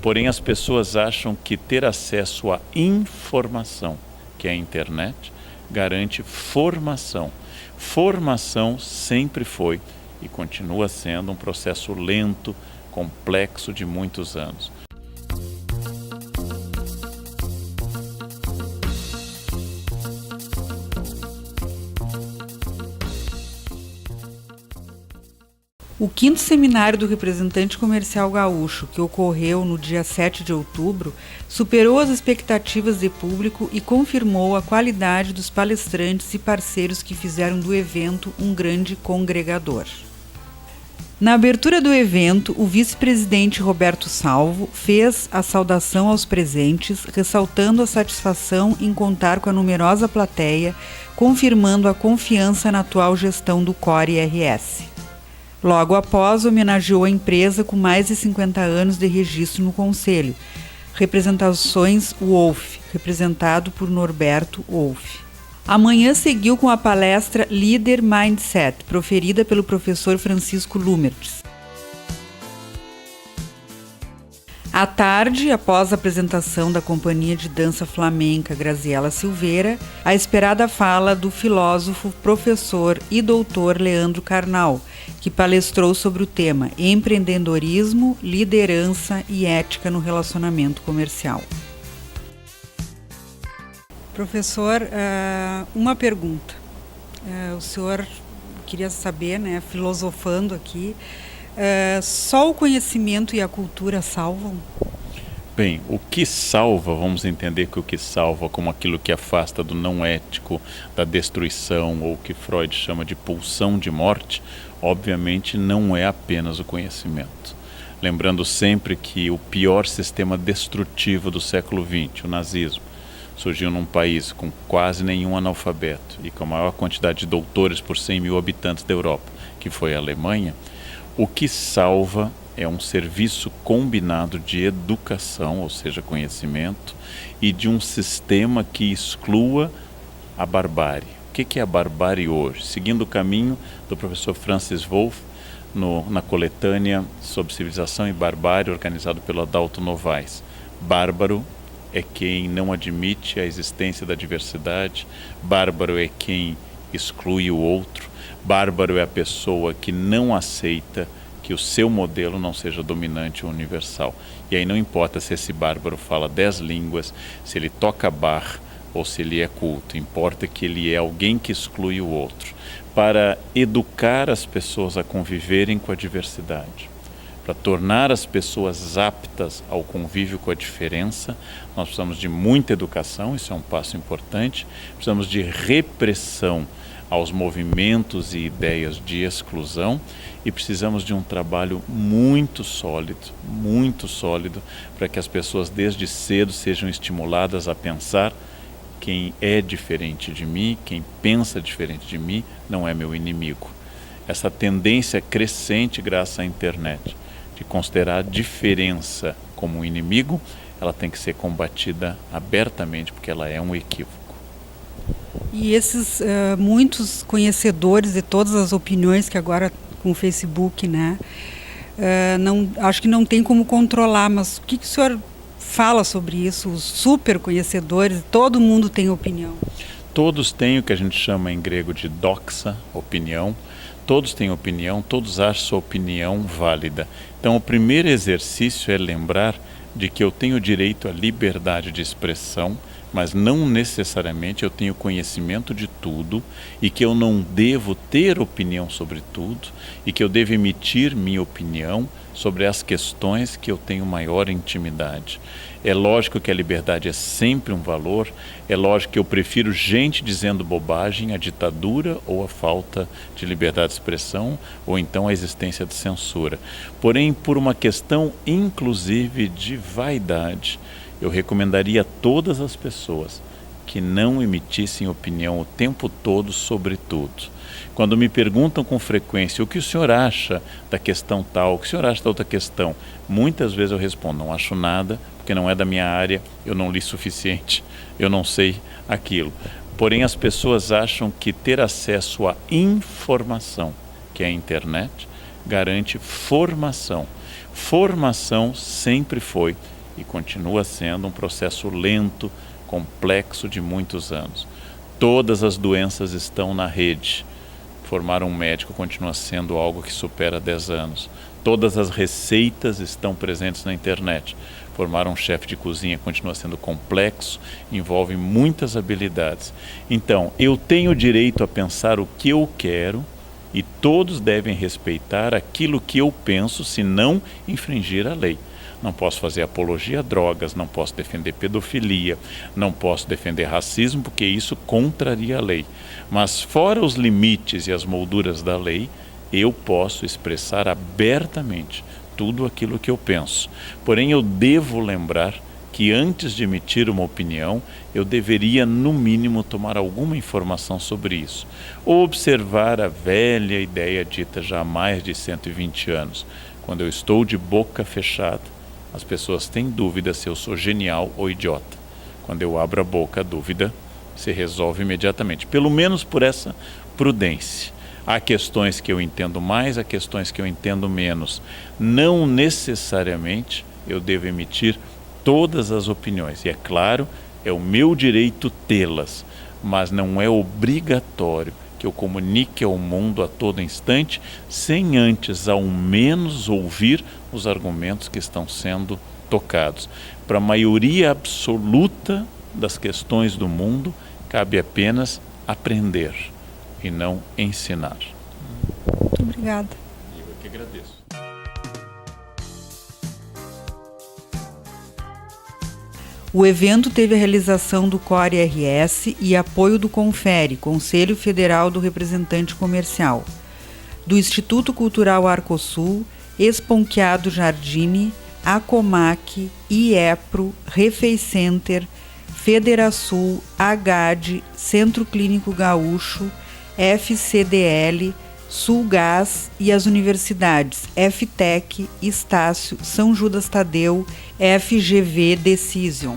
Porém, as pessoas acham que ter acesso à informação, que é a internet, garante formação. Formação sempre foi e continua sendo um processo lento, complexo de muitos anos. O 5º Seminário do Representante Comercial Gaúcho, que ocorreu no dia 7 de outubro, superou as expectativas de público e confirmou a qualidade dos palestrantes e parceiros que fizeram do evento um grande congregador. Na abertura do evento, o vice-presidente Roberto Salvo fez a saudação aos presentes, ressaltando a satisfação em contar com a numerosa plateia, confirmando a confiança na atual gestão do Core RS. Logo após, homenageou a empresa com mais de 50 anos de registro no Conselho, Representações Wolff, representado por Norberto Wolff. Amanhã seguiu com a palestra Líder Mindset, proferida pelo professor Francisco Lumertz. À tarde, após a apresentação da companhia de dança flamenca Graziela Silveira, a esperada fala do filósofo, professor e doutor Leandro Carnal, que palestrou sobre o tema Empreendedorismo, Liderança e Ética no Relacionamento Comercial. Professor, uma pergunta. O senhor queria saber, filosofando aqui, só o conhecimento e a cultura salvam? Bem, o que salva, vamos entender que o que salva como aquilo que afasta do não ético, da destruição, ou o que Freud chama de pulsão de morte, obviamente não é apenas o conhecimento. Lembrando sempre que o pior sistema destrutivo do século XX, o nazismo, surgiu num país com quase nenhum analfabeto e com a maior quantidade de doutores por 100 mil habitantes da Europa, que foi a Alemanha. O que salva é um serviço combinado de educação, ou seja, conhecimento, e de um sistema que exclua a barbárie. O que é a barbárie hoje? Seguindo o caminho do professor Francis Wolff, na coletânea sobre civilização e barbárie, organizado pelo Adalto Novaes. Bárbaro é quem não admite a existência da diversidade, bárbaro é quem exclui o outro, bárbaro é a pessoa que não aceita que o seu modelo não seja dominante ou universal. E aí não importa se esse bárbaro fala 10 línguas, se ele toca bar ou se ele é culto, importa que ele é alguém que exclui o outro, para educar as pessoas a conviverem com a diversidade. Para tornar as pessoas aptas ao convívio com a diferença, nós precisamos de muita educação, isso é um passo importante, precisamos de repressão aos movimentos e ideias de exclusão e precisamos de um trabalho muito sólido, para que as pessoas desde cedo sejam estimuladas a pensar: quem é diferente de mim, quem pensa diferente de mim, não é meu inimigo. Essa tendência crescente graças à internet de considerar a diferença como um inimigo, ela tem que ser combatida abertamente, porque ela é um equívoco. E esses muitos conhecedores de todas as opiniões que agora com o Facebook, acho que não tem como controlar, mas o que o senhor fala sobre isso? Os super conhecedores, todo mundo tem opinião. Todos têm o que a gente chama em grego de doxa, opinião. Todos têm opinião, todos acham sua opinião válida. Então o primeiro exercício é lembrar de que eu tenho direito à liberdade de expressão, mas não necessariamente eu tenho conhecimento de tudo e que eu não devo ter opinião sobre tudo e que eu devo emitir minha opinião sobre as questões que eu tenho maior intimidade. É lógico que a liberdade é sempre um valor, é lógico que eu prefiro gente dizendo bobagem, a ditadura ou a falta de liberdade de expressão, ou então a existência de censura. Porém, por uma questão inclusive de vaidade, eu recomendaria a todas as pessoas que não emitissem opinião o tempo todo sobre tudo. Quando me perguntam com frequência o que o senhor acha da questão tal, o que o senhor acha da outra questão, muitas vezes eu respondo: não acho nada, porque não é da minha área, eu não li suficiente, eu não sei aquilo. Porém, as pessoas acham que ter acesso à informação, que é a internet, garante formação. formação sempre foi e continua sendo um processo lento, complexo de muitos anos. Todas as doenças estão na rede. Formar um médico continua sendo algo que supera 10 anos. Todas as receitas estão presentes na internet. Formar um chefe de cozinha continua sendo complexo, envolve muitas habilidades. Então, eu tenho direito a pensar o que eu quero e todos devem respeitar aquilo que eu penso, se não infringir a lei. Não posso fazer apologia a drogas, não posso defender pedofilia, não posso defender racismo, porque isso contraria a lei. Mas fora os limites e as molduras da lei, eu posso expressar abertamente tudo aquilo que eu penso. Porém, eu devo lembrar que antes de emitir uma opinião, eu deveria, no mínimo, tomar alguma informação sobre isso. Ou observar a velha ideia dita já há mais de 120 anos. Quando eu estou de boca fechada, as pessoas têm dúvida se eu sou genial ou idiota. Quando eu abro a boca, a dúvida se resolve imediatamente, pelo menos por essa prudência. Há questões que eu entendo mais, há questões que eu entendo menos. Não necessariamente eu devo emitir todas as opiniões. E é claro, é o meu direito tê-las, mas não é obrigatório que eu comunique ao mundo a todo instante, sem antes, ao menos, ouvir os argumentos que estão sendo tocados. Para a maioria absoluta das questões do mundo, cabe apenas aprender e não ensinar. Muito obrigada. Eu que agradeço. O evento teve a realização do CORE-RS e apoio do CONFERE, Conselho Federal do Representante Comercial, do Instituto Cultural Arcosul, Esponquiado Jardine, Acomac, IEPRO, Refeicenter, Federasul, AGAD, Centro Clínico Gaúcho, FCDL, Sulgás e as universidades FTEC, Estácio, São Judas Tadeu, FGV Decision.